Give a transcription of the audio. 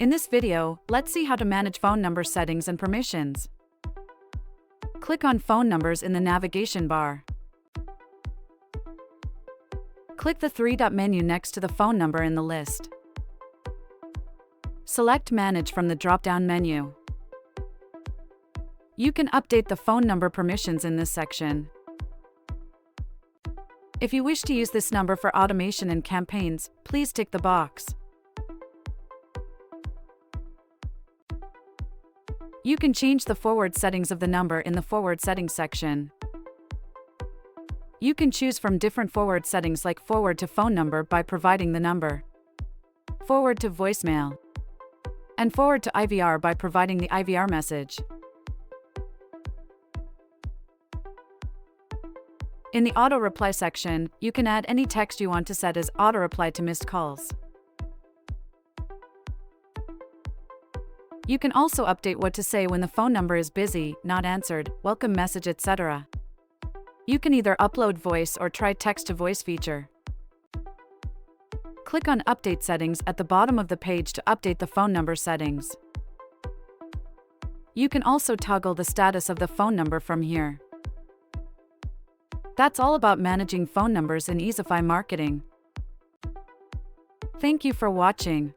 In this video, let's see how to manage phone number settings and permissions. Click on Phone Numbers in the navigation bar. Click the three-dot menu next to the phone number in the list. Select Manage from the drop-down menu. You can update the phone number permissions in this section. If you wish to use this number for automation and campaigns, please tick the box. You can change the forward settings of the number in the Forward Settings section. You can choose from different forward settings like forward to phone number by providing the number, forward to voicemail, and forward to IVR by providing the IVR message. In the Auto Reply section, you can add any text you want to set as auto reply to missed calls. You can also update what to say when the phone number is busy, not answered, welcome message, etc. You can either upload voice or try text-to-voice feature. Click on Update Settings at the bottom of the page to update the phone number settings. You can also toggle the status of the phone number from here. That's all about managing phone numbers in Easify Marketing. Thank you for watching.